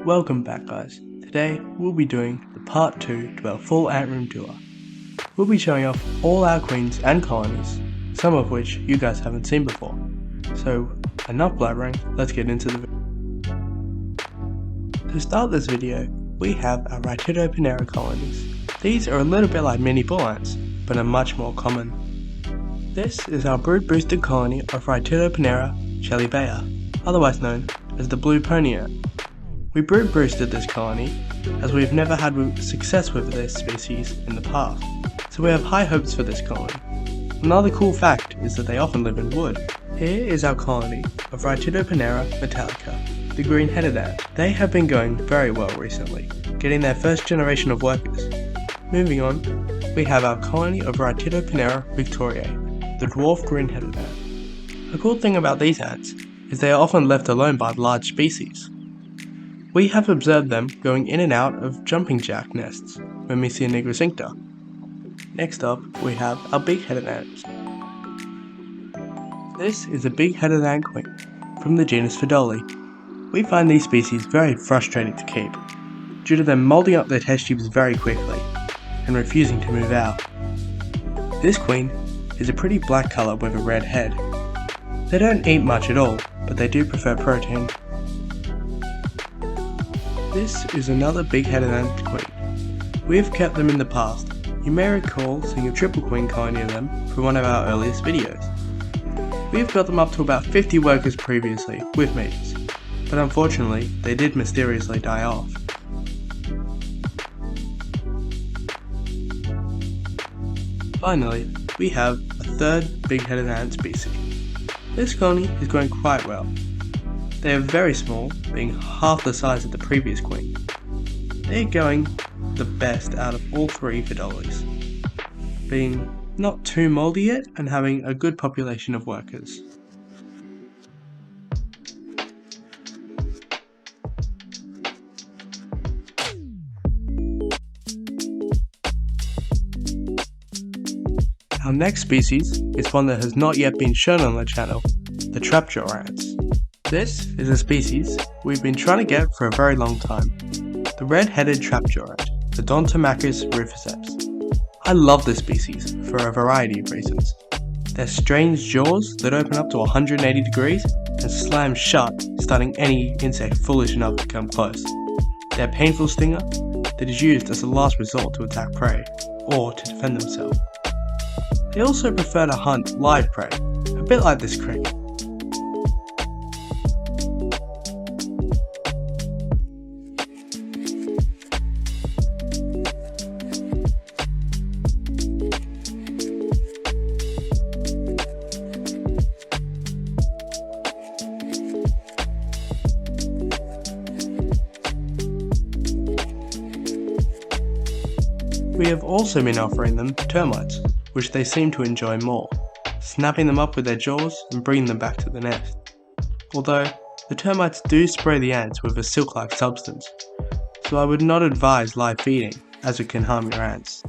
Welcome back, guys. Today we'll be doing the part 2 to our full ant room tour. We'll be showing off all our queens and colonies, some of which you guys haven't seen before. So enough blabbering, let's get into the video. To start this video, we have our Rhytidopanera colonies. These are a little bit like mini bull ants, but are much more common. This is our brood boosted colony of Rhytidopanera chelybea, otherwise known as the blue pony ant. We brood boosted this colony as we've never had success with this species in the past, so we have high hopes for this colony. Another cool fact is that they often live in wood. Here is our colony of Rhytidopanera metallica, the green-headed ant. They have been going very well recently, getting their first generation of workers. Moving on, we have our colony of Rhytidopanera victoriae, the dwarf green-headed ant. A cool thing about these ants is they are often left alone by large species. We have observed them going in and out of jumping jack nests when we see a nigrocincta. Next up, we have our big-headed ants. This is a big-headed ant queen from the genus Pheidole. We find these species very frustrating to keep, due to them moulding up their test tubes very quickly and refusing to move out. This queen is a pretty black colour with a red head. They don't eat much at all, but they do prefer protein. This is another big-headed ant queen. We have kept them in the past. You may recall seeing a triple queen colony of them from one of our earliest videos. We have got them up to about 50 workers previously, with mates, but unfortunately they did mysteriously die off. Finally, we have a third big-headed ant species. This colony is going quite well. They are very small, being half the size of the previous queen. They are going the best out of all three Pheidoles, being not too mouldy yet and having a good population of workers. Our next species is one that has not yet been shown on the channel, the trapjaw ants. This is a species we've been trying to get for a very long time, the red-headed trapjaw ant, the Odontomachus ruficeps. I love this species for a variety of reasons. Their strange jaws that open up to 180 degrees and slam shut, starting any insect foolish enough to come close. Their painful stinger that is used as a last resort to attack prey, or to defend themselves. They also prefer to hunt live prey, a bit like this cricket. We have also been offering them termites, which they seem to enjoy more, snapping them up with their jaws and bringing them back to the nest. Although, the termites do spray the ants with a silk-like substance, so I would not advise live feeding, as it can harm your ants.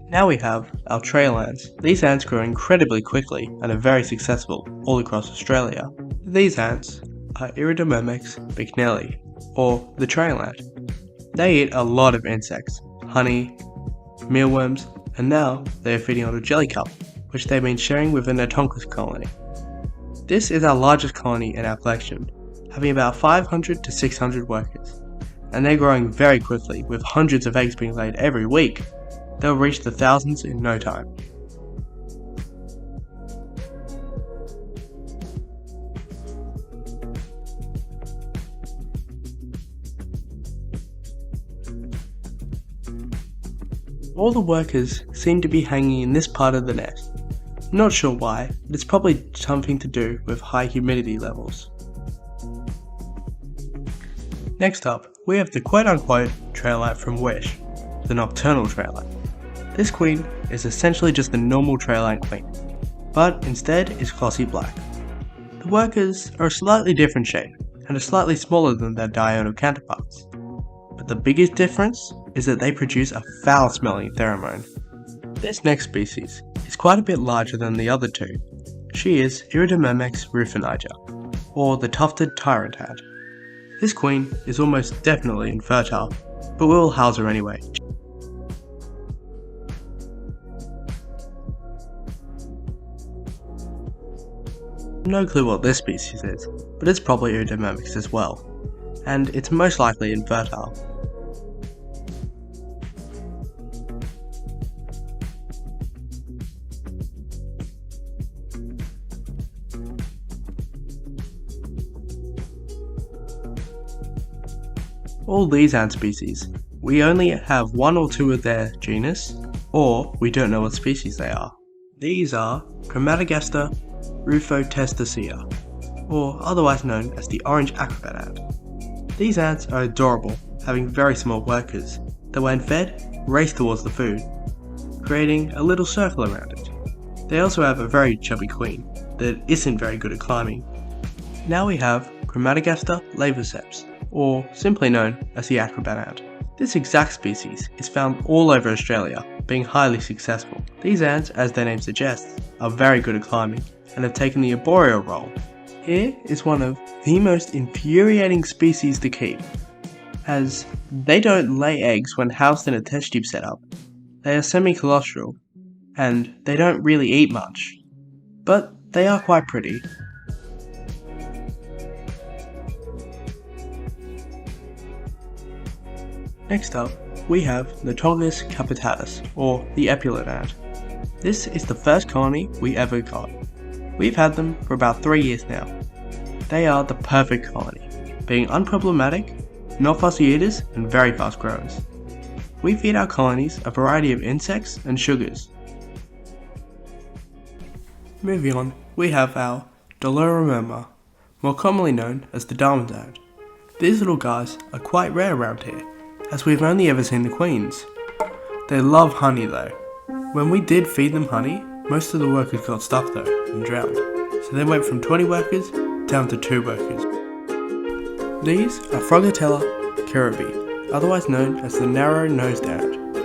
Now we have our trail ants. These ants grow incredibly quickly and are very successful all across Australia. These ants are Iridomyrmex bicknelli, or the trail ant. They eat a lot of insects, honey, mealworms, and now they are feeding on a jellycup, which they've been sharing within their tonkless colony. This is our largest colony in our collection, having about 500 to 600 workers, and they're growing very quickly with hundreds of eggs being laid every week. They'll reach the thousands in no time. All the workers seem to be hanging in this part of the nest. I'm not sure why, but it's probably something to do with high humidity levels. Next up, we have the quote-unquote trail ant from Wish, the nocturnal trail ant. This queen is essentially just the normal trail ant queen, but instead is glossy black. The workers are a slightly different shape and are slightly smaller than their diurnal counterparts, but the biggest difference is that they produce a foul-smelling pheromone. This next species is quite a bit larger than the other two. She is Iridomyrmex rufinija, or the tufted tyrant ant. This queen is almost definitely infertile, but we will house her anyway. No clue what this species is, but it's probably Iridomyrmex as well, and it's most likely infertile. All these ant species, we only have one or two of their genus, or we don't know what species they are. These are Chromatogasta rufotestacea, or otherwise known as the orange acrobat ant. These ants are adorable, having very small workers that when fed, race towards the food, creating a little circle around it. They also have a very chubby queen that isn't very good at climbing. Now we have Chromatogasta laeviceps, or simply known as the acrobat ant. This exact species is found all over Australia, being highly successful. These ants, as their name suggests, are very good at climbing and have taken the arboreal role. Here is one of the most infuriating species to keep, as they don't lay eggs when housed in a test tube setup. They are semi-colostral, and they don't really eat much, but they are quite pretty. Next up, we have Notogus capitatus, or the epaulette ant. This is the first colony we ever got. We've had them for about 3 years now. They are the perfect colony, being unproblematic, not fussy eaters, and very fast growers. We feed our colonies a variety of insects and sugars. Moving on, we have our Doloromoma, more commonly known as the Darwin's ant. These little guys are quite rare around here, as we've only ever seen the queens. They love honey though. When we did feed them honey, most of the workers got stuck though and drowned, so they went from 20 workers down to 2 workers. These are Frogotella caribi, otherwise known as the narrow-nosed ant.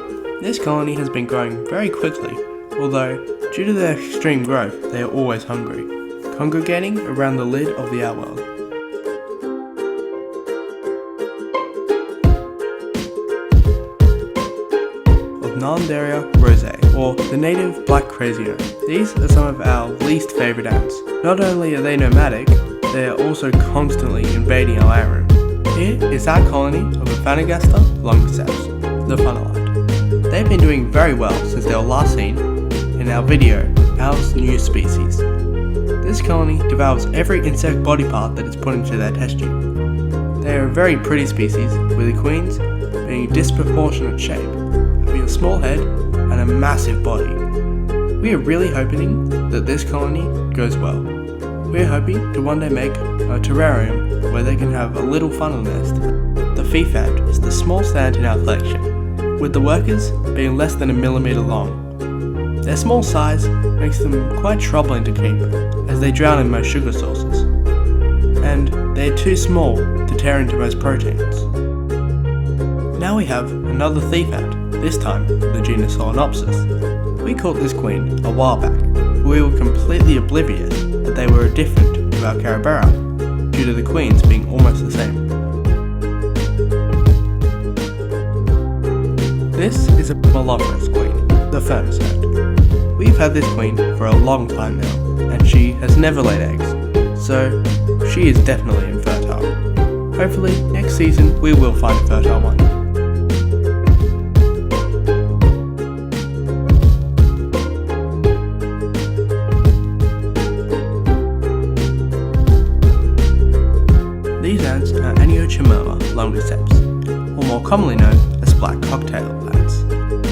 This colony has been growing very quickly, although due to their extreme growth they are always hungry, congregating around the lid of the outworld. Nalandaria rosea, or the native black crazy-ant. These are some of our least favourite ants. Not only are they nomadic, they are also constantly invading our area. Here is our colony of Aphanagasta longiceps, the funnel ant. They've been doing very well since they were last seen in our video, Our New Species. This colony devours every insect body part that is put into their test tube. They are a very pretty species, with the queens being disproportionate shape, a small head and a massive body. We are really hoping that this colony goes well. We are hoping to one day make a terrarium where they can have a little funnel nest. The fief ant is the smallest ant in our collection, with the workers being less than 1 millimeter long. Their small size makes them quite troubling to keep, as they drown in most sugar sources, and they are too small to tear into most proteins. Now we have another thief ant, this time the genus Solenopsis. We caught this queen a while back, but we were completely oblivious that they were different to our Caribera, due to the queens being almost the same. This is a Molothrus queen, the firmest head. We've had this queen for a long time now, and she has never laid eggs, so she is definitely infertile. Hopefully next season we will find a fertile one. These ants are Aniochimoma longiceps, or more commonly known as black cocktail ants.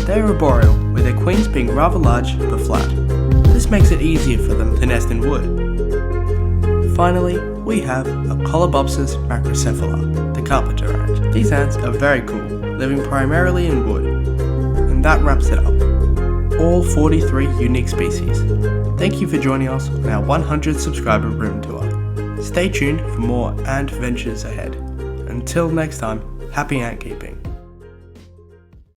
They are arboreal, with their queens being rather large but flat. This makes it easier for them to nest in wood. Finally, we have a Colobopsis macrocephala, the carpenter ant. These ants are very cool, living primarily in wood. And that wraps it up. All 43 unique species. Thank you for joining us on our 100 subscriber room tour. Stay tuned for more ant ventures ahead. Until next time, happy ant keeping.